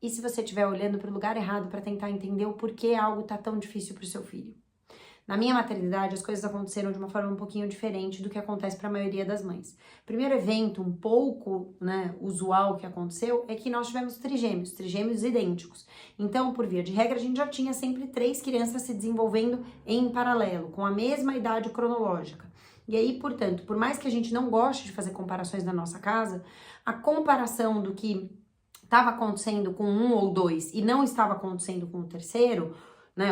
e se você estiver olhando para o lugar errado para tentar entender o porquê algo tá tão difícil para o seu filho. Na minha maternidade, as coisas aconteceram de uma forma um pouquinho diferente do que acontece para a maioria das mães. O primeiro evento, um pouco, usual que aconteceu, é que nós tivemos trigêmeos idênticos. Então, por via de regra, a gente já tinha sempre 3 crianças se desenvolvendo em paralelo, com a mesma idade cronológica. E aí, portanto, por mais que a gente não goste de fazer comparações na nossa casa, a comparação do que estava acontecendo com um ou dois e não estava acontecendo com o terceiro,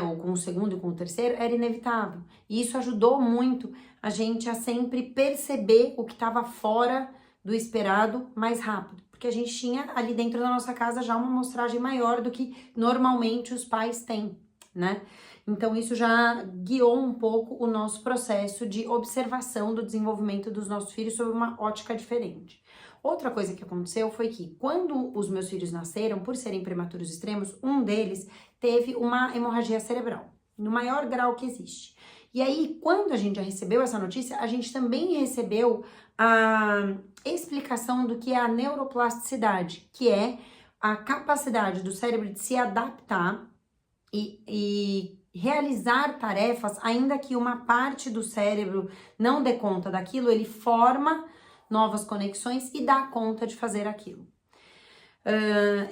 ou com o segundo e com o terceiro, era inevitável. E isso ajudou muito a gente a sempre perceber o que estava fora do esperado mais rápido. Porque a gente tinha ali dentro da nossa casa já uma amostragem maior do que normalmente os pais têm, né? Então isso já guiou um pouco o nosso processo de observação do desenvolvimento dos nossos filhos sob uma ótica diferente. Outra coisa que aconteceu foi que quando os meus filhos nasceram, por serem prematuros extremos, um deles teve uma hemorragia cerebral, no maior grau que existe. E aí, quando a gente já recebeu essa notícia, a gente também recebeu a explicação do que é a neuroplasticidade, que é a capacidade do cérebro de se adaptar e realizar tarefas, ainda que uma parte do cérebro não dê conta daquilo, ele forma novas conexões e dá conta de fazer aquilo.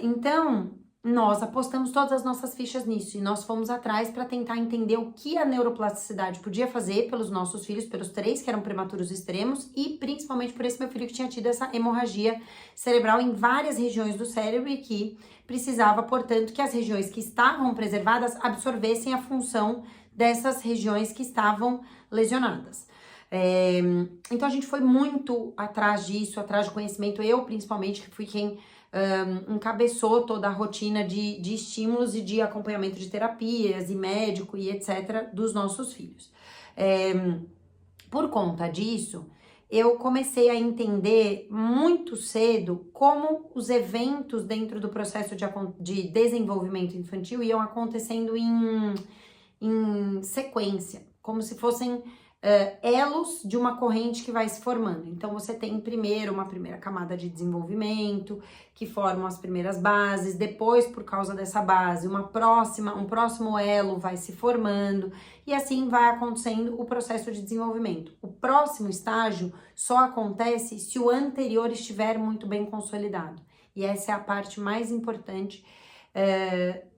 Então, nós apostamos todas as nossas fichas nisso e nós fomos atrás para tentar entender o que a neuroplasticidade podia fazer pelos nossos filhos, pelos 3 que eram prematuros extremos e principalmente por esse meu filho que tinha tido essa hemorragia cerebral em várias regiões do cérebro e que precisava, portanto, que as regiões que estavam preservadas absorvessem a função dessas regiões que estavam lesionadas. Então a gente foi muito atrás disso, atrás de conhecimento, eu principalmente, que fui quem encabeçou toda a rotina de estímulos e de acompanhamento de terapias e médico e etc. dos nossos filhos. Por conta disso, eu comecei a entender muito cedo como os eventos dentro do processo de desenvolvimento infantil iam acontecendo em sequência, como se fossem elos de uma corrente que vai se formando. Então, você tem primeiro uma primeira camada de desenvolvimento, que formam as primeiras bases, depois, por causa dessa base, um próximo elo vai se formando, e assim vai acontecendo o processo de desenvolvimento. O próximo estágio só acontece se o anterior estiver muito bem consolidado. E essa é a parte mais importante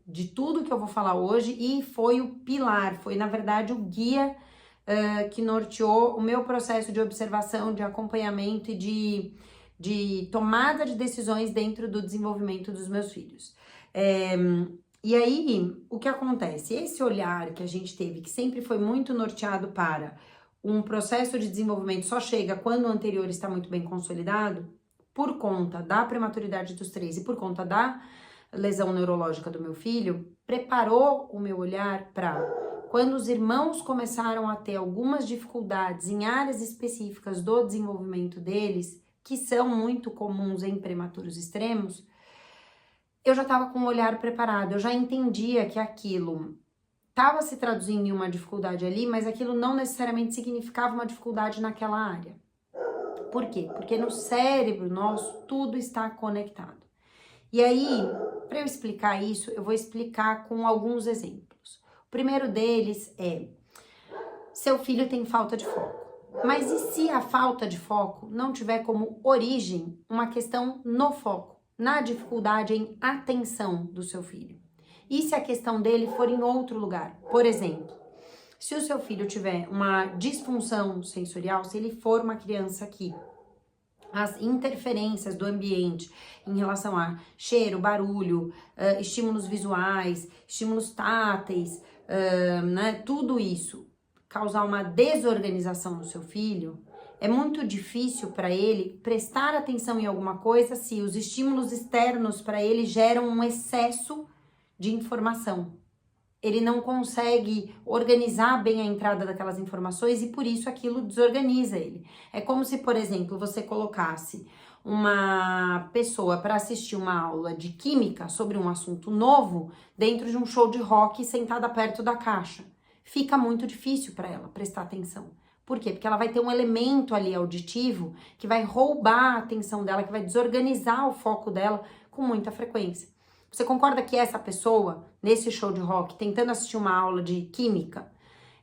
de tudo que eu vou falar hoje, e foi o pilar, foi, na verdade, o guia que norteou o meu processo de observação, de acompanhamento e de tomada de decisões dentro do desenvolvimento dos meus filhos. E aí, o que acontece? Esse olhar que a gente teve, que sempre foi muito norteado para um processo de desenvolvimento só chega quando o anterior está muito bem consolidado, por conta da prematuridade dos 3 e por conta da lesão neurológica do meu filho, preparou o meu olhar para quando os irmãos começaram a ter algumas dificuldades em áreas específicas do desenvolvimento deles, que são muito comuns em prematuros extremos, eu já estava com o olhar preparado, eu já entendia que aquilo estava se traduzindo em uma dificuldade ali, mas aquilo não necessariamente significava uma dificuldade naquela área. Por quê? Porque no cérebro nosso tudo está conectado. E aí, para eu explicar isso, eu vou explicar com alguns exemplos. O primeiro deles é: seu filho tem falta de foco. Mas e se a falta de foco não tiver como origem uma questão no foco, na dificuldade em atenção do seu filho? E se a questão dele for em outro lugar? Por exemplo, se o seu filho tiver uma disfunção sensorial, se ele for uma criança que as interferências do ambiente em relação a cheiro, barulho, estímulos visuais, estímulos táteis, tudo isso causar uma desorganização no seu filho, é muito difícil para ele prestar atenção em alguma coisa se os estímulos externos para ele geram um excesso de informação. Ele não consegue organizar bem a entrada daquelas informações e por isso aquilo desorganiza ele. É como se, por exemplo, você colocasse uma pessoa para assistir uma aula de química sobre um assunto novo dentro de um show de rock sentada perto da caixa. Fica muito difícil para ela prestar atenção. Por quê? Porque ela vai ter um elemento ali auditivo que vai roubar a atenção dela, que vai desorganizar o foco dela com muita frequência. Você concorda que essa pessoa, nesse show de rock, tentando assistir uma aula de química,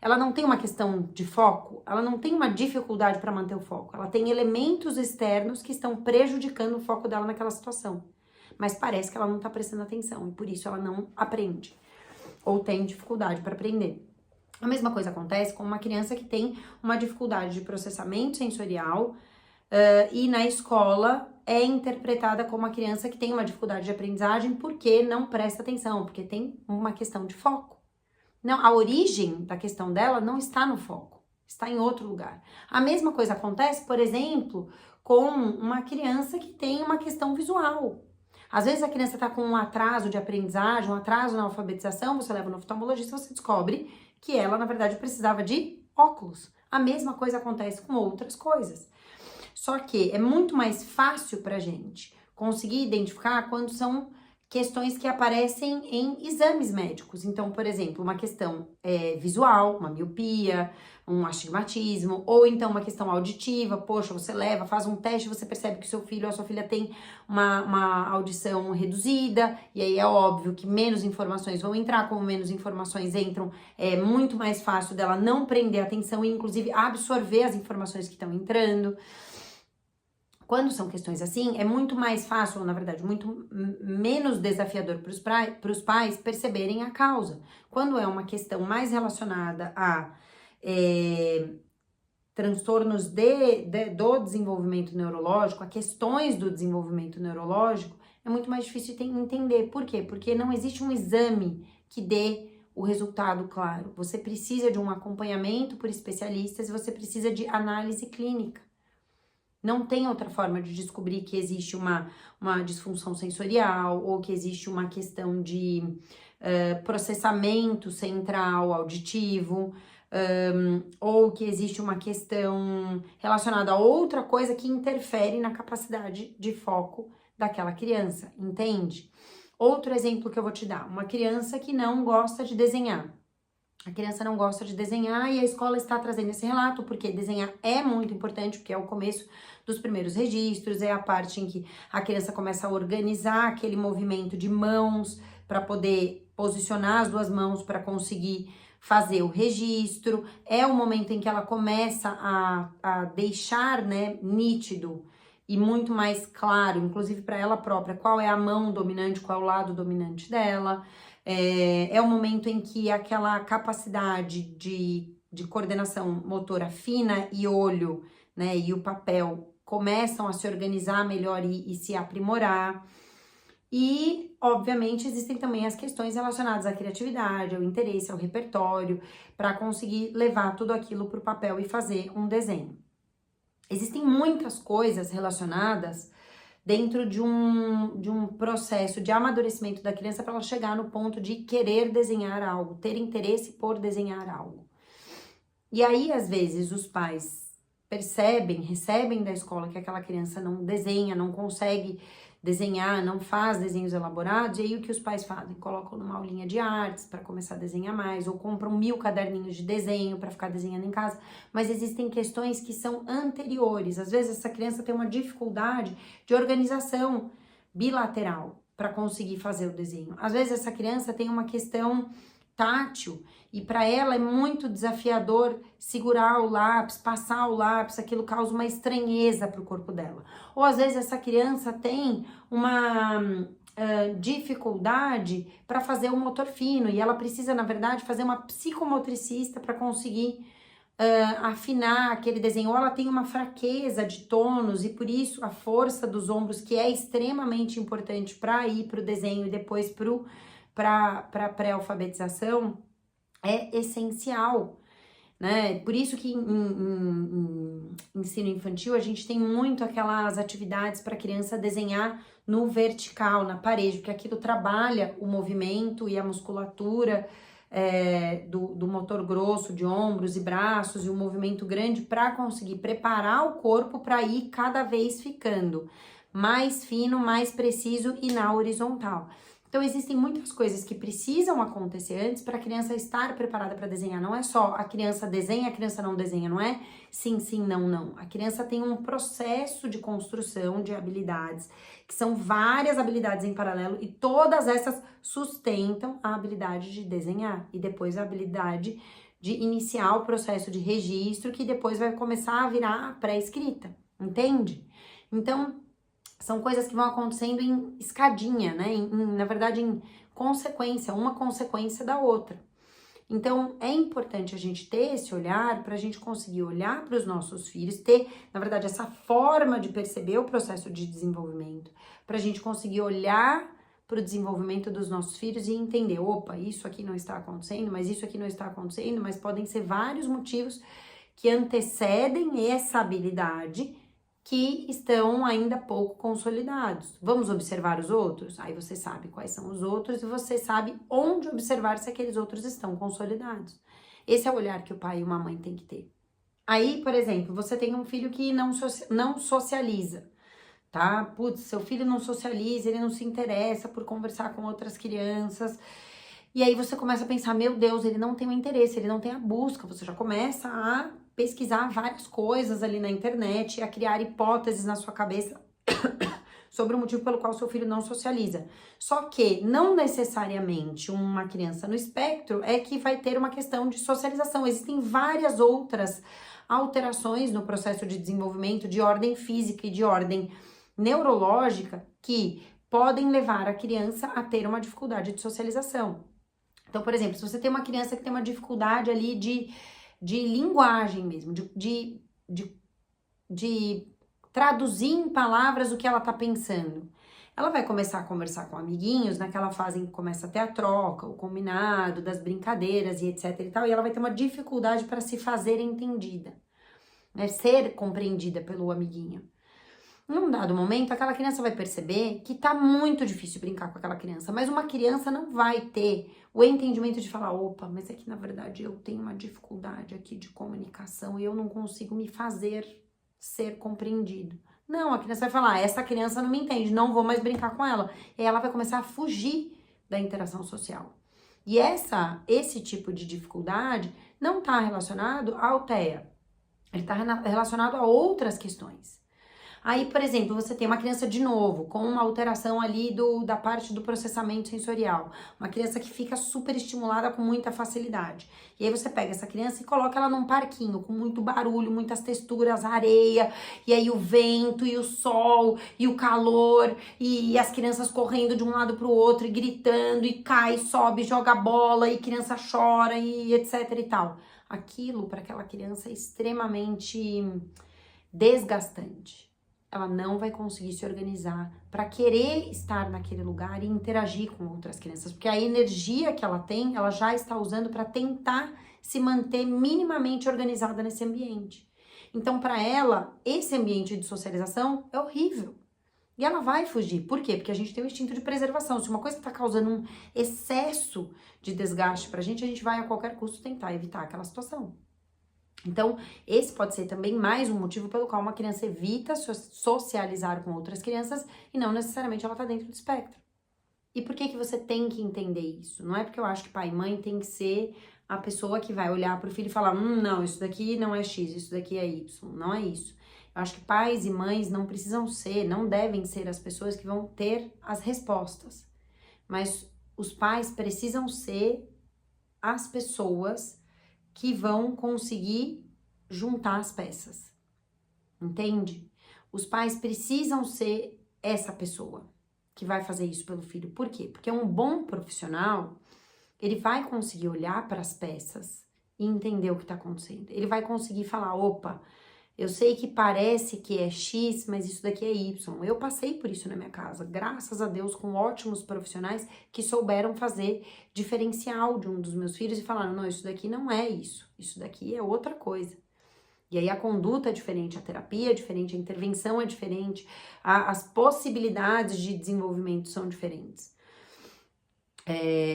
ela não tem uma questão de foco, ela não tem uma dificuldade para manter o foco, ela tem elementos externos que estão prejudicando o foco dela naquela situação. Mas parece que ela não tá prestando atenção e por isso ela não aprende ou tem dificuldade para aprender. A mesma coisa acontece com uma criança que tem uma dificuldade de processamento sensorial e na escola é interpretada como uma criança que tem uma dificuldade de aprendizagem porque não presta atenção, porque tem uma questão de foco. Não, a origem da questão dela não está no foco, está em outro lugar. A mesma coisa acontece, por exemplo, com uma criança que tem uma questão visual. Às vezes a criança está com um atraso de aprendizagem, um atraso na alfabetização, você leva no oftalmologista, você descobre que ela, na verdade, precisava de óculos. A mesma coisa acontece com outras coisas. Só que é muito mais fácil pra gente conseguir identificar quando são questões que aparecem em exames médicos. Então, por exemplo, uma questão visual, uma miopia, um astigmatismo, ou então uma questão auditiva. Poxa, você leva, faz um teste, você percebe que seu filho ou a sua filha tem uma audição reduzida, e aí é óbvio que menos informações vão entrar. Como menos informações entram, é muito mais fácil dela não prender atenção e, inclusive, absorver as informações que estão entrando. Quando são questões assim, é muito mais fácil, ou na verdade, muito menos desafiador para os pais perceberem a causa. Quando é uma questão mais relacionada a transtornos do desenvolvimento neurológico, a questões do desenvolvimento neurológico, é muito mais difícil de entender. Por quê? Porque não existe um exame que dê o resultado claro. Você precisa de um acompanhamento por especialistas e você precisa de análise clínica. Não tem outra forma de descobrir que existe uma disfunção sensorial ou que existe uma questão de processamento central auditivo ou que existe uma questão relacionada a outra coisa que interfere na capacidade de foco daquela criança, entende? Outro exemplo que eu vou te dar, uma criança que não gosta de desenhar. A criança não gosta de desenhar e a escola está trazendo esse relato, porque desenhar é muito importante, porque é o começo dos primeiros registros, é a parte em que a criança começa a organizar aquele movimento de mãos para poder posicionar as duas mãos para conseguir fazer o registro, é o momento em que ela começa a deixar, né, nítido e muito mais claro, inclusive para ela própria, qual é a mão dominante, qual é o lado dominante dela. É o momento em que aquela capacidade de coordenação motora fina e olho, né, e o papel começam a se organizar melhor e se aprimorar. E, obviamente, existem também as questões relacionadas à criatividade, ao interesse, ao repertório, para conseguir levar tudo aquilo para o papel e fazer um desenho. Existem muitas coisas relacionadas dentro de um processo de amadurecimento da criança para ela chegar no ponto de querer desenhar algo, ter interesse por desenhar algo. E aí, às vezes, os pais recebem da escola que aquela criança não desenha, não consegue desenhar, não faz desenhos elaborados, e aí o que os pais fazem? Colocam numa aulinha de artes para começar a desenhar mais, ou compram 1000 caderninhos de desenho para ficar desenhando em casa, mas existem questões que são anteriores. Às vezes essa criança tem uma dificuldade de organização bilateral para conseguir fazer o desenho. Às vezes essa criança tem uma questão tátil e para ela é muito desafiador segurar o lápis, passar o lápis, aquilo causa uma estranheza para o corpo dela. Ou às vezes essa criança tem uma dificuldade para fazer o motor fino e ela precisa, na verdade, fazer uma psicomotricista para conseguir afinar aquele desenho. Ou ela tem uma fraqueza de tônus e por isso a força dos ombros, que é extremamente importante para ir para o desenho e depois para a pré-alfabetização, é essencial, né? Por isso que em ensino infantil a gente tem muito aquelas atividades para a criança desenhar no vertical, na parede, porque aquilo trabalha o movimento e a musculatura do motor grosso de ombros e braços e um movimento grande para conseguir preparar o corpo para ir cada vez ficando mais fino, mais preciso e na horizontal. Então, existem muitas coisas que precisam acontecer antes para a criança estar preparada para desenhar. Não é só a criança desenha, a criança não desenha, não é sim, sim, não, não. A criança tem um processo de construção de habilidades, que são várias habilidades em paralelo, e todas essas sustentam a habilidade de desenhar e depois a habilidade de iniciar o processo de registro, que depois vai começar a virar a pré-escrita, entende? Então, são coisas que vão acontecendo em escadinha, né? Na verdade, em consequência, uma consequência da outra. Então, é importante a gente ter esse olhar para a gente conseguir olhar para os nossos filhos, ter, na verdade, essa forma de perceber o processo de desenvolvimento, para a gente conseguir olhar para o desenvolvimento dos nossos filhos e entender, opa, isso aqui não está acontecendo, mas isso aqui não está acontecendo, mas podem ser vários motivos que antecedem essa habilidade que estão ainda pouco consolidados. Vamos observar os outros? Aí você sabe quais são os outros e você sabe onde observar se aqueles outros estão consolidados. Esse é o olhar que o pai e uma mãe têm que ter. Aí, por exemplo, você tem um filho que não socializa, tá? Putz, seu filho não socializa, ele não se interessa por conversar com outras crianças. E aí você começa a pensar, meu Deus, ele não tem o interesse, ele não tem a busca. Você já começa a pesquisar várias coisas ali na internet, a criar hipóteses na sua cabeça sobre o motivo pelo qual seu filho não socializa. Só que não necessariamente uma criança no espectro é que vai ter uma questão de socialização. Existem várias outras alterações no processo de desenvolvimento de ordem física e de ordem neurológica que podem levar a criança a ter uma dificuldade de socialização. Então, por exemplo, se você tem uma criança que tem uma dificuldade ali de linguagem mesmo, de traduzir em palavras o que ela tá pensando, ela vai começar a conversar com amiguinhos naquela fase em que começa a ter a troca, o combinado, das brincadeiras e etc e tal, e ela vai ter uma dificuldade para se fazer entendida, né? Ser compreendida pelo amiguinho. Num dado momento, aquela criança vai perceber que tá muito difícil brincar com aquela criança, mas uma criança não vai ter o entendimento de falar, opa, mas é que na verdade eu tenho uma dificuldade aqui de comunicação e eu não consigo me fazer ser compreendido. Não, a criança vai falar, essa criança não me entende, não vou mais brincar com ela. E ela vai começar a fugir da interação social. E esse tipo de dificuldade não está relacionado ao TEA, ele está relacionado a outras questões. Aí, por exemplo, você tem uma criança de novo, com uma alteração ali da parte do processamento sensorial. Uma criança que fica super estimulada com muita facilidade. E aí você pega essa criança e coloca ela num parquinho, com muito barulho, muitas texturas, areia, e aí o vento, e o sol, e o calor, e as crianças correndo de um lado pro outro, e gritando, e cai, sobe, joga bola, e criança chora, e etc e tal. Aquilo, para aquela criança, é extremamente desgastante. Ela não vai conseguir se organizar para querer estar naquele lugar e interagir com outras crianças, porque a energia que ela tem, ela já está usando para tentar se manter minimamente organizada nesse ambiente. Então, para ela, esse ambiente de socialização é horrível. E ela vai fugir. Por quê? Porque a gente tem um instinto de preservação. Se uma coisa está causando um excesso de desgaste pra gente, a gente vai a qualquer custo tentar evitar aquela situação. Então, esse pode ser também mais um motivo pelo qual uma criança evita socializar com outras crianças e não necessariamente ela tá dentro do espectro. E por que você tem que entender isso? Não é porque eu acho que pai e mãe tem que ser a pessoa que vai olhar pro filho e falar, não, isso daqui não é X, isso daqui é Y. Não é isso. Eu acho que pais e mães não precisam ser, não devem ser as pessoas que vão ter as respostas. Mas os pais precisam ser as pessoas que vão conseguir juntar as peças, entende? Os pais precisam ser essa pessoa que vai fazer isso pelo filho. Por quê? Porque um bom profissional, ele vai conseguir olhar para as peças e entender o que está acontecendo. Ele vai conseguir falar, opa, eu sei que parece que é X, mas isso daqui é Y. Eu passei por isso na minha casa, graças a Deus, com ótimos profissionais que souberam fazer diferencial de um dos meus filhos e falaram, não, isso daqui não é isso daqui é outra coisa. E aí a conduta é diferente, a terapia é diferente, a intervenção é diferente, as possibilidades de desenvolvimento são diferentes.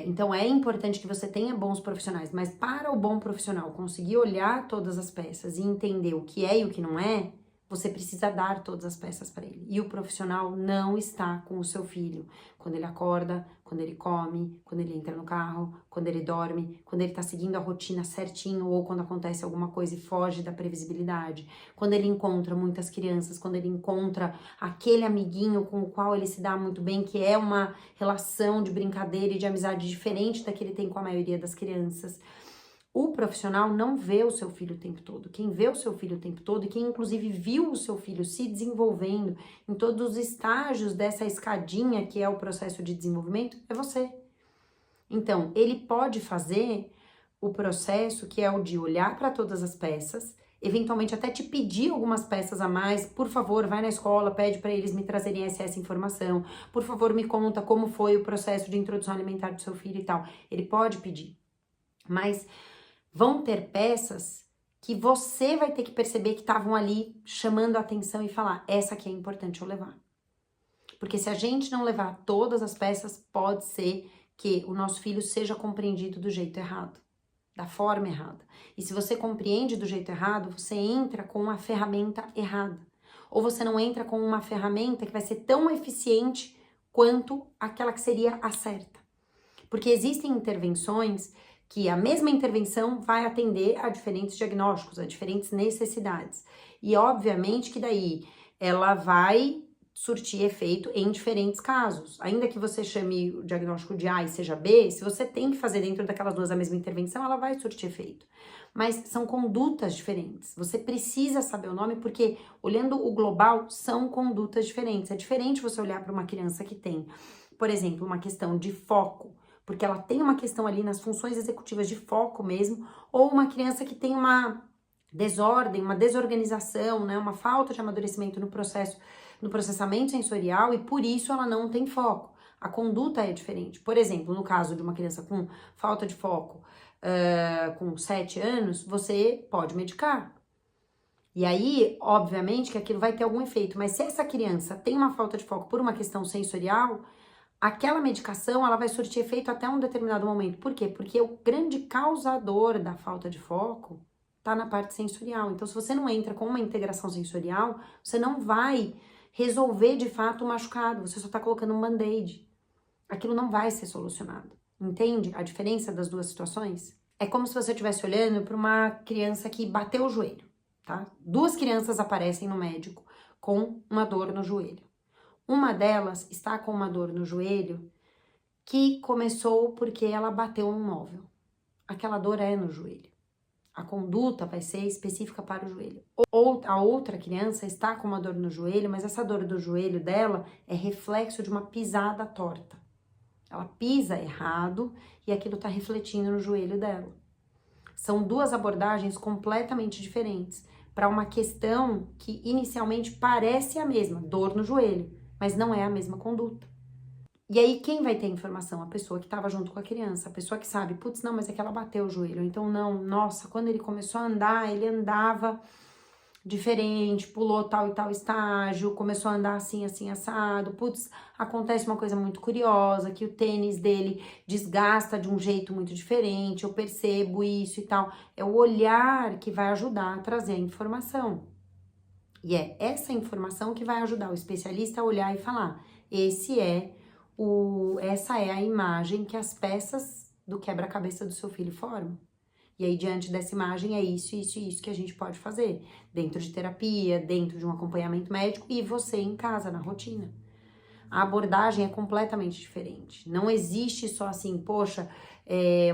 Então é importante que você tenha bons profissionais, mas para o bom profissional conseguir olhar todas as peças e entender o que é e o que não é, você precisa dar todas as peças para ele. E o profissional não está com o seu filho quando ele acorda, quando ele come, quando ele entra no carro, quando ele dorme, quando ele tá seguindo a rotina certinho ou quando acontece alguma coisa e foge da previsibilidade, quando ele encontra muitas crianças, quando ele encontra aquele amiguinho com o qual ele se dá muito bem, que é uma relação de brincadeira e de amizade diferente da que ele tem com a maioria das crianças. O profissional não vê o seu filho o tempo todo. Quem vê o seu filho o tempo todo e quem inclusive viu o seu filho se desenvolvendo em todos os estágios dessa escadinha que é o processo de desenvolvimento é você. Então, ele pode fazer o processo que é o de olhar para todas as peças, eventualmente até te pedir algumas peças a mais, por favor, vai na escola, pede para eles me trazerem essa informação, por favor, me conta como foi o processo de introdução alimentar do seu filho e tal. Ele pode pedir, mas vão ter peças que você vai ter que perceber que estavam ali chamando a atenção e falar, essa aqui é importante eu levar. Porque se a gente não levar todas as peças, pode ser que o nosso filho seja compreendido do jeito errado, da forma errada. E se você compreende do jeito errado, você entra com uma ferramenta errada. Ou você não entra com uma ferramenta que vai ser tão eficiente quanto aquela que seria a certa. Porque existem intervenções que a mesma intervenção vai atender a diferentes diagnósticos, a diferentes necessidades. E obviamente que daí ela vai surtir efeito em diferentes casos. Ainda que você chame o diagnóstico de A e seja B, se você tem que fazer dentro daquelas duas a mesma intervenção, ela vai surtir efeito. Mas são condutas diferentes. Você precisa saber o nome porque, olhando o global, são condutas diferentes. É diferente você olhar para uma criança que tem, por exemplo, uma questão de foco, porque ela tem uma questão ali nas funções executivas de foco mesmo, ou uma criança que tem uma desordem, uma desorganização, né, uma falta de amadurecimento no processamento sensorial e por isso ela não tem foco. A conduta é diferente. Por exemplo, no caso de uma criança com falta de foco, com 7 anos, você pode medicar. E aí, obviamente, que aquilo vai ter algum efeito, mas se essa criança tem uma falta de foco por uma questão sensorial, aquela medicação, ela vai surtir efeito até um determinado momento. Por quê? Porque o grande causador da falta de foco tá na parte sensorial. Então, se você não entra com uma integração sensorial, você não vai resolver de fato o machucado. Você só tá colocando um band-aid. Aquilo não vai ser solucionado. Entende a diferença das duas situações? É como se você estivesse olhando para uma criança que bateu o joelho, tá? Duas crianças aparecem no médico com uma dor no joelho. Uma delas está com uma dor no joelho que começou porque ela bateu um móvel. Aquela dor é no joelho. A conduta vai ser específica para o joelho. Ou a outra criança está com uma dor no joelho, mas essa dor do joelho dela é reflexo de uma pisada torta. Ela pisa errado e aquilo está refletindo no joelho dela. São duas abordagens completamente diferentes para uma questão que inicialmente parece a mesma, dor no joelho, mas não é a mesma conduta. E aí, quem vai ter informação? A pessoa que estava junto com a criança, a pessoa que sabe, putz, não, mas é que ela bateu o joelho, então não, nossa, quando ele começou a andar, ele andava diferente, pulou tal e tal estágio, começou a andar assim, assim, assado, putz, acontece uma coisa muito curiosa, que o tênis dele desgasta de um jeito muito diferente, eu percebo isso e tal. É o olhar que vai ajudar a trazer a informação. E é essa informação que vai ajudar o especialista a olhar e falar, essa é a imagem que as peças do quebra-cabeça do seu filho formam. E aí, diante dessa imagem, é isso, isso e isso que a gente pode fazer. Dentro de terapia, dentro de um acompanhamento médico e você em casa, na rotina. A abordagem é completamente diferente. Não existe só assim, poxa,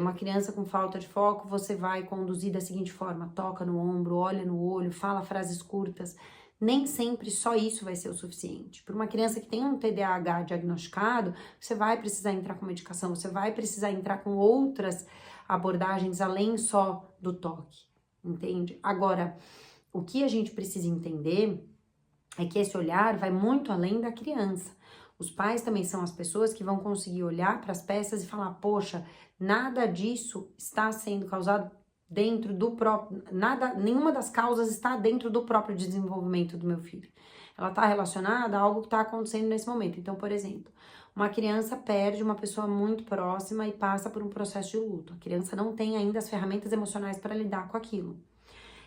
uma criança com falta de foco, você vai conduzir da seguinte forma, toca no ombro, olha no olho, fala frases curtas. Nem sempre só isso vai ser o suficiente. Para uma criança que tem um TDAH diagnosticado, você vai precisar entrar com medicação, você vai precisar entrar com outras abordagens além só do toque, entende? Agora, o que a gente precisa entender é que esse olhar vai muito além da criança. Os pais também são as pessoas que vão conseguir olhar para as peças e falar, poxa, nada disso está sendo causado dentro do próprio, nenhuma das causas está dentro do próprio desenvolvimento do meu filho. Ela está relacionada a algo que está acontecendo nesse momento. Então, por exemplo, uma criança perde uma pessoa muito próxima e passa por um processo de luto. A criança não tem ainda as ferramentas emocionais para lidar com aquilo.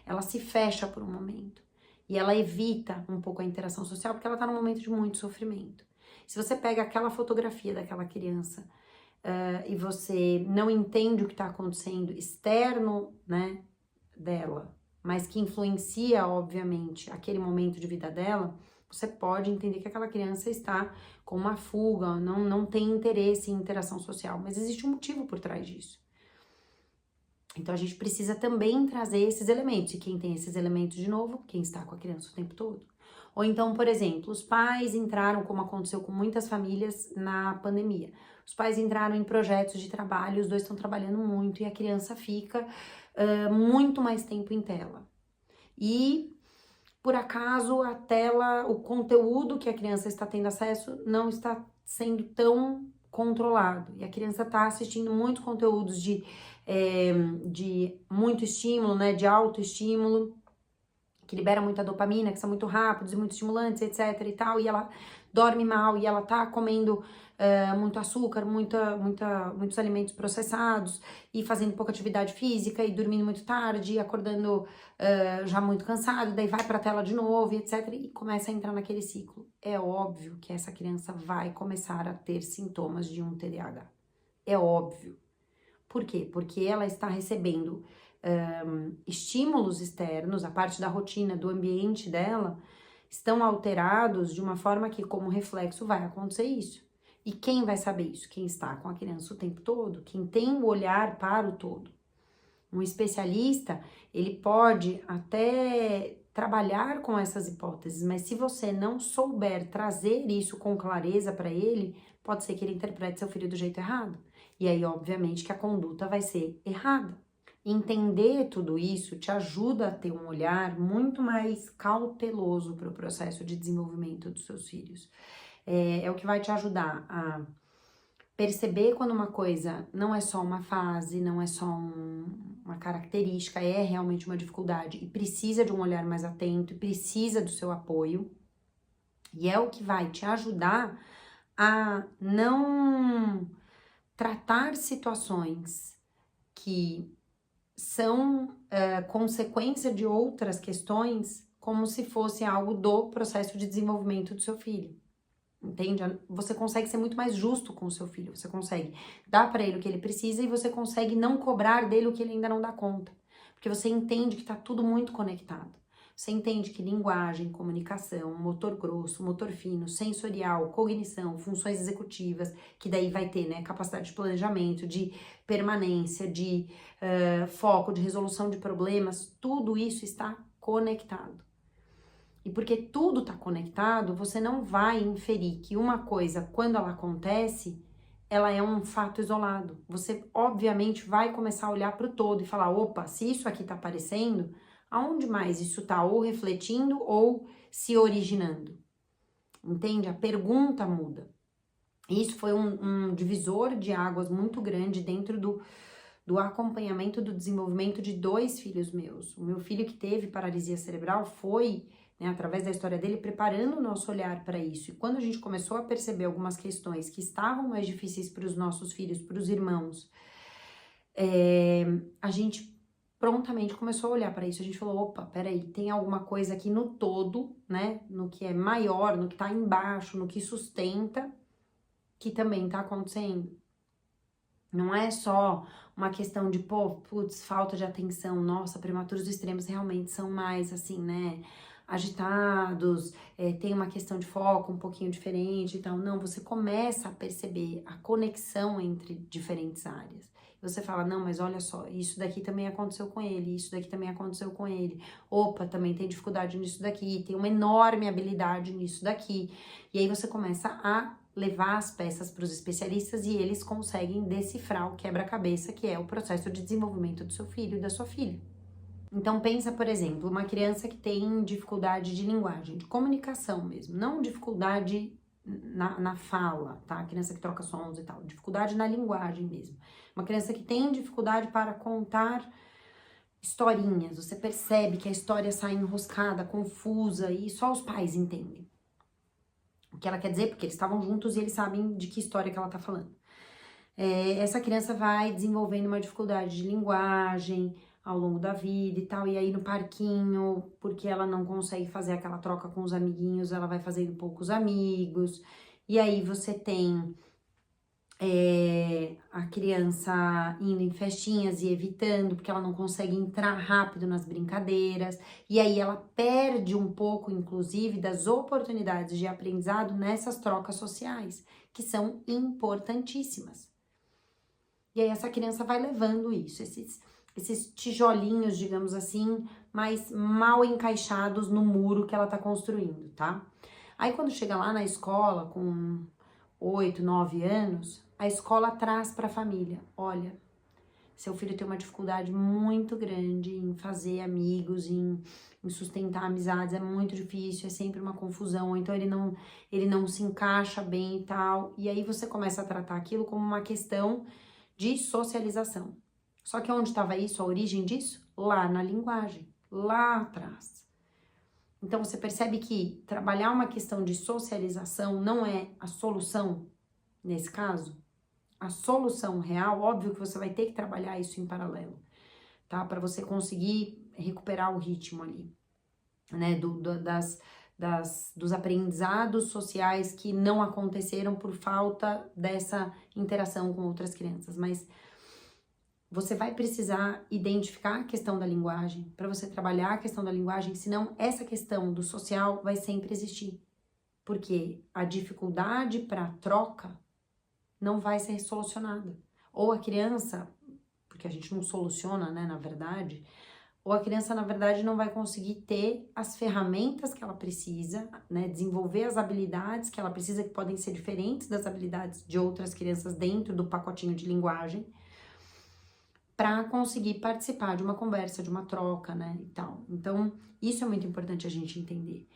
Ela se fecha por um momento e ela evita um pouco a interação social porque ela está num momento de muito sofrimento. Se você pega aquela fotografia daquela criança e você não entende o que está acontecendo externo, né, dela, mas que influencia, obviamente, aquele momento de vida dela, você pode entender que aquela criança está com uma fuga, não tem interesse em interação social, mas existe um motivo por trás disso. Então, a gente precisa também trazer esses elementos. E quem tem esses elementos, de novo, quem está com a criança o tempo todo. Ou então, por exemplo, os pais entraram, como aconteceu com muitas famílias na pandemia. Os pais entraram em projetos de trabalho, os dois estão trabalhando muito e a criança fica muito mais tempo em tela. E, por acaso, a tela, o conteúdo que a criança está tendo acesso não está sendo tão controlado. E a criança está assistindo muitos conteúdos de muito estímulo, né, de autoestímulo, que libera muita dopamina, que são muito rápidos e muito estimulantes, etc e tal, e ela dorme mal, e ela tá comendo muito açúcar, muitos alimentos processados, e fazendo pouca atividade física, e dormindo muito tarde, e acordando já muito cansado, daí vai pra tela de novo, etc, e começa a entrar naquele ciclo. É óbvio que essa criança vai começar a ter sintomas de um TDAH. É óbvio. Por quê? Porque ela está recebendo estímulos externos, a parte da rotina, do ambiente dela, estão alterados de uma forma que, como reflexo, vai acontecer isso. E quem vai saber isso? Quem está com a criança o tempo todo, quem tem o olhar para o todo. Um especialista, ele pode até trabalhar com essas hipóteses, mas se você não souber trazer isso com clareza para ele, pode ser que ele interprete seu filho do jeito errado. E aí, obviamente, que a conduta vai ser errada. Entender tudo isso te ajuda a ter um olhar muito mais cauteloso para o processo de desenvolvimento dos seus filhos. É o que vai te ajudar a perceber quando uma coisa não é só uma fase, não é só uma característica, é realmente uma dificuldade e precisa de um olhar mais atento, e precisa do seu apoio. E é o que vai te ajudar a não tratar situações que são consequência de outras questões como se fosse algo do processo de desenvolvimento do seu filho. Entende? Você consegue ser muito mais justo com o seu filho, você consegue dar para ele o que ele precisa e você consegue não cobrar dele o que ele ainda não dá conta. Porque você entende que tá tudo muito conectado. Você entende que linguagem, comunicação, motor grosso, motor fino, sensorial, cognição, funções executivas, que daí vai ter, né, capacidade de planejamento, de permanência, de foco, de resolução de problemas, tudo isso está conectado. E porque tudo está conectado, você não vai inferir que uma coisa, quando ela acontece, ela é um fato isolado. Você, obviamente, vai começar a olhar para o todo e falar, opa, se isso aqui está aparecendo, aonde mais isso está ou refletindo ou se originando? Entende? A pergunta muda. Isso foi um divisor de águas muito grande dentro do acompanhamento do desenvolvimento de 2 filhos meus. O meu filho que teve paralisia cerebral foi, né, através da história dele, preparando o nosso olhar para isso. E quando a gente começou a perceber algumas questões que estavam mais difíceis para os nossos filhos, para os irmãos, a gente prontamente começou a olhar para isso. A gente falou, opa, peraí, tem alguma coisa aqui no todo, né, no que é maior, no que tá embaixo, no que sustenta, que também tá acontecendo. Não é só uma questão de, putz, falta de atenção, nossa, prematuros extremos realmente são mais, assim, né, agitados, tem uma questão de foco um pouquinho diferente e tal. Não, você começa a perceber a conexão entre diferentes áreas. Você fala, não, mas olha só, isso daqui também aconteceu com ele, isso daqui também aconteceu com ele. Opa, também tem dificuldade nisso daqui, tem uma enorme habilidade nisso daqui. E aí você começa a levar as peças para os especialistas e eles conseguem decifrar o quebra-cabeça, que é o processo de desenvolvimento do seu filho e da sua filha. Então pensa, por exemplo, uma criança que tem dificuldade de linguagem, de comunicação mesmo, não dificuldade na fala, tá? Criança que troca sons e tal, dificuldade na linguagem mesmo. Uma criança que tem dificuldade para contar historinhas, você percebe que a história sai enroscada, confusa e só os pais entendem o que ela quer dizer, porque eles estavam juntos e eles sabem de que história que ela tá falando. Essa criança vai desenvolvendo uma dificuldade de linguagem ao longo da vida e tal, e aí no parquinho, porque ela não consegue fazer aquela troca com os amiguinhos, ela vai fazendo poucos amigos, E aí você tem a criança indo em festinhas e evitando, porque ela não consegue entrar rápido nas brincadeiras, e aí ela perde um pouco, inclusive, das oportunidades de aprendizado nessas trocas sociais, que são importantíssimas. E aí essa criança vai levando isso, esses tijolinhos, digamos assim, mais mal encaixados no muro que ela tá construindo, tá? Aí quando chega lá na escola, com 8, 9 anos, a escola traz para a família, olha, seu filho tem uma dificuldade muito grande em fazer amigos, em sustentar amizades, é muito difícil, é sempre uma confusão, ou então ele não se encaixa bem e tal, e aí você começa a tratar aquilo como uma questão de socialização. Só que onde estava isso, a origem disso? Lá na linguagem, lá atrás. Então você percebe que trabalhar uma questão de socialização não é a solução nesse caso? A solução real, óbvio que você vai ter que trabalhar isso em paralelo, tá? Para você conseguir recuperar o ritmo ali, né? Dos aprendizados sociais que não aconteceram por falta dessa interação com outras crianças. Mas você vai precisar identificar a questão da linguagem para você trabalhar a questão da linguagem, senão essa questão do social vai sempre existir. Porque a dificuldade para troca não vai ser solucionada. Ou a criança, porque a gente não soluciona, né, na verdade, ou a criança, na verdade, não vai conseguir ter as ferramentas que ela precisa, né, desenvolver as habilidades que ela precisa, que podem ser diferentes das habilidades de outras crianças dentro do pacotinho de linguagem, para conseguir participar de uma conversa, de uma troca, né, e tal. Então, isso é muito importante a gente entender.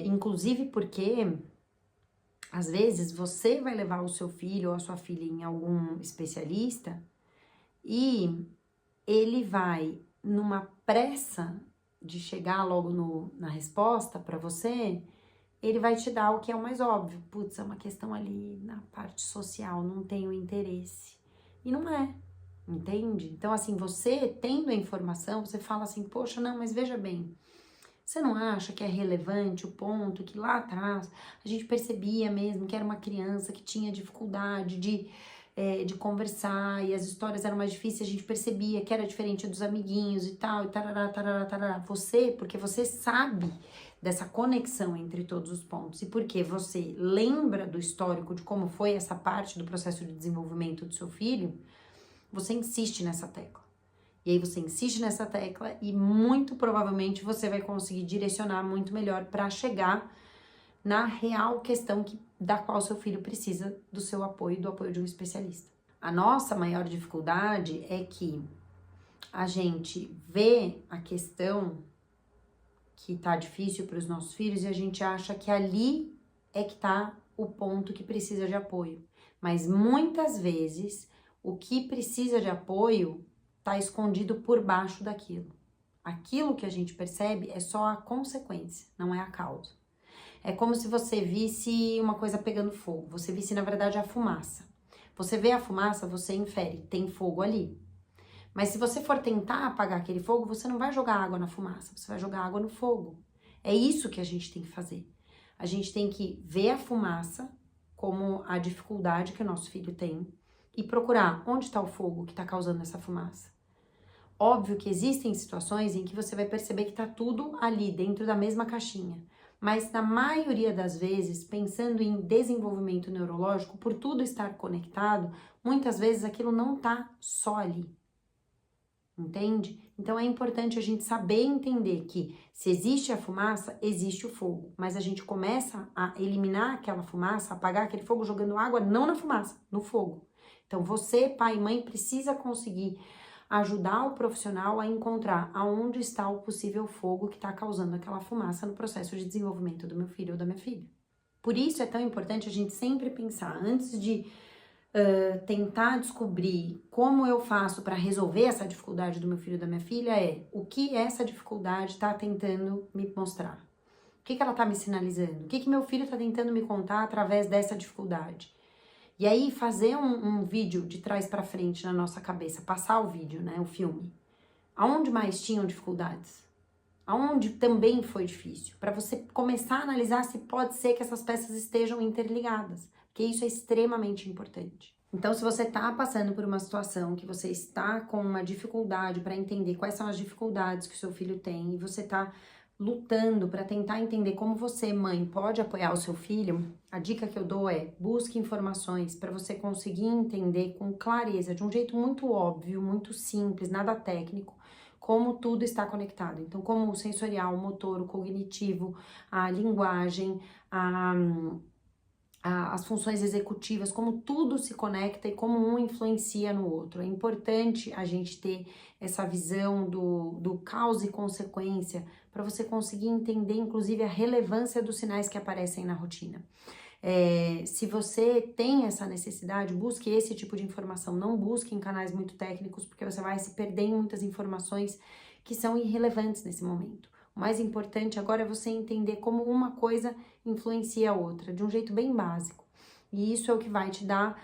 Inclusive porque às vezes você vai levar o seu filho ou a sua filha em algum especialista e ele vai, numa pressa de chegar logo na resposta para você, ele vai te dar o que é o mais óbvio. Putz, é uma questão ali na parte social, não tenho interesse. E não é, entende? Então, assim, você tendo a informação, você fala assim, poxa, não, mas veja bem, você não acha que é relevante o ponto que lá atrás a gente percebia mesmo que era uma criança que tinha dificuldade de conversar e as histórias eram mais difíceis, a gente percebia que era diferente dos amiguinhos e tal, e tarará, tarará, tarará. Porque você sabe dessa conexão entre todos os pontos e porque você lembra do histórico de como foi essa parte do processo de desenvolvimento do seu filho, você insiste nessa tecla. E aí você insiste nessa tecla e muito provavelmente você vai conseguir direcionar muito melhor para chegar na real questão da qual seu filho precisa do seu apoio, do apoio de um especialista. A nossa maior dificuldade é que a gente vê a questão que tá difícil para os nossos filhos e a gente acha que ali é que tá o ponto que precisa de apoio. Mas muitas vezes o que precisa de apoio tá escondido por baixo daquilo. Aquilo que a gente percebe é só a consequência, não é a causa. É como se você visse uma coisa pegando fogo. Você visse, na verdade, a fumaça. Você vê a fumaça, você infere, tem fogo ali. Mas se você for tentar apagar aquele fogo, você não vai jogar água na fumaça, você vai jogar água no fogo. É isso que a gente tem que fazer. A gente tem que ver a fumaça como a dificuldade que o nosso filho tem e procurar onde está o fogo que está causando essa fumaça. Óbvio que existem situações em que você vai perceber que tá tudo ali dentro da mesma caixinha, mas na maioria das vezes, pensando em desenvolvimento neurológico, por tudo estar conectado, muitas vezes aquilo não tá só ali, entende? Então é importante a gente saber entender que se existe a fumaça, existe o fogo, mas a gente começa a eliminar aquela fumaça, apagar aquele fogo jogando água não na fumaça, no fogo. Então você, pai e mãe, precisa conseguir ajudar o profissional a encontrar aonde está o possível fogo que está causando aquela fumaça no processo de desenvolvimento do meu filho ou da minha filha. Por isso é tão importante a gente sempre pensar, antes de tentar descobrir como eu faço para resolver essa dificuldade do meu filho ou da minha filha, o que essa dificuldade está tentando me mostrar. O que ela está me sinalizando? O que meu filho está tentando me contar através dessa dificuldade? E aí fazer um vídeo de trás para frente na nossa cabeça, passar o vídeo, né, o filme. Aonde mais tinham dificuldades? aonde também foi difícil, para você começar a analisar se pode ser que essas peças estejam interligadas, porque isso é extremamente importante. Então, se você está passando por uma situação que você está com uma dificuldade para entender quais são as dificuldades que o seu filho tem e você está lutando para tentar entender como você, mãe, pode apoiar o seu filho, a dica que eu dou é: busque informações para você conseguir entender com clareza, de um jeito muito óbvio, muito simples, nada técnico, como tudo está conectado. Então, como o sensorial, o motor, o cognitivo, a linguagem, as funções executivas, como tudo se conecta e como um influencia no outro. É importante a gente ter essa visão do causa e consequência para você conseguir entender, inclusive, a relevância dos sinais que aparecem na rotina. Se você tem essa necessidade, busque esse tipo de informação, não busque em canais muito técnicos, porque você vai se perder em muitas informações que são irrelevantes nesse momento. O mais importante agora é você entender como uma coisa influencia a outra, de um jeito bem básico. E isso é o que vai te dar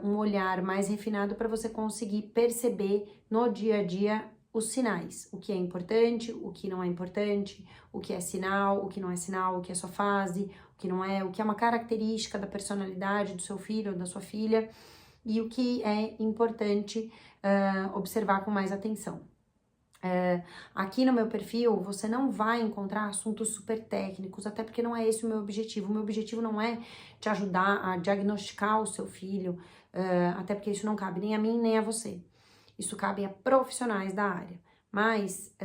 um olhar mais refinado para você conseguir perceber no dia a dia os sinais, o que é importante, o que não é importante, o que é sinal, o que não é sinal, o que é só fase, o que não é, o que é uma característica da personalidade do seu filho ou da sua filha e o que é importante observar com mais atenção. Aqui no meu perfil você não vai encontrar assuntos super técnicos, até porque não é esse o meu objetivo. O meu objetivo não é te ajudar a diagnosticar o seu filho, até porque isso não cabe nem a mim nem a você. Isso cabe a profissionais da área. Mas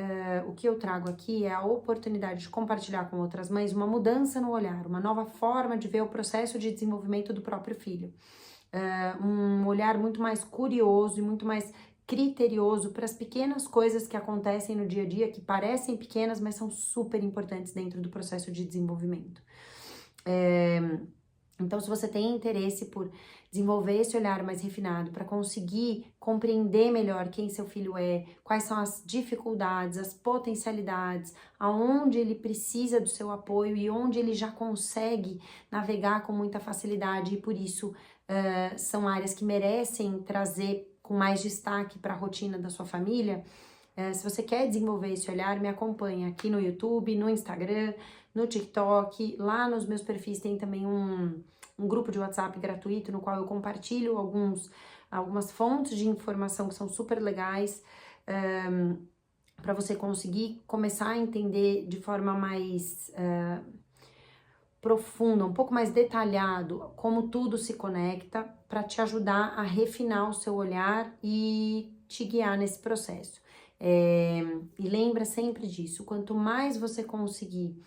o que eu trago aqui é a oportunidade de compartilhar com outras mães uma mudança no olhar, uma nova forma de ver o processo de desenvolvimento do próprio filho. Um olhar muito mais curioso e muito mais criterioso para as pequenas coisas que acontecem no dia a dia, que parecem pequenas, mas são super importantes dentro do processo de desenvolvimento. Então, se você tem interesse por desenvolver esse olhar mais refinado, para conseguir compreender melhor quem seu filho é, quais são as dificuldades, as potencialidades, aonde ele precisa do seu apoio e onde ele já consegue navegar com muita facilidade, e por isso são áreas que merecem trazer com mais destaque para a rotina da sua família. Se você quer desenvolver esse olhar, me acompanha aqui no YouTube, no Instagram, no TikTok. Lá nos meus perfis tem também um grupo de WhatsApp gratuito no qual eu compartilho algumas fontes de informação que são super legais para você conseguir começar a entender de forma mais profunda, um pouco mais detalhado, como tudo se conecta, para te ajudar a refinar o seu olhar e te guiar nesse processo. E lembra sempre disso, quanto mais você conseguir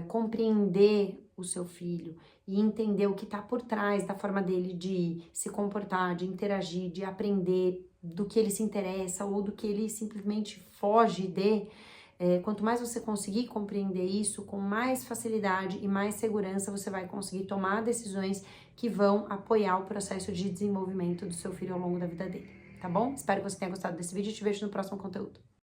compreender o seu filho e entender o que está por trás da forma dele de se comportar, de interagir, de aprender, do que ele se interessa ou do que ele simplesmente foge de, quanto mais você conseguir compreender isso, com mais facilidade e mais segurança você vai conseguir tomar decisões que vão apoiar o processo de desenvolvimento do seu filho ao longo da vida dele, tá bom? Espero que você tenha gostado desse vídeo e te vejo no próximo conteúdo.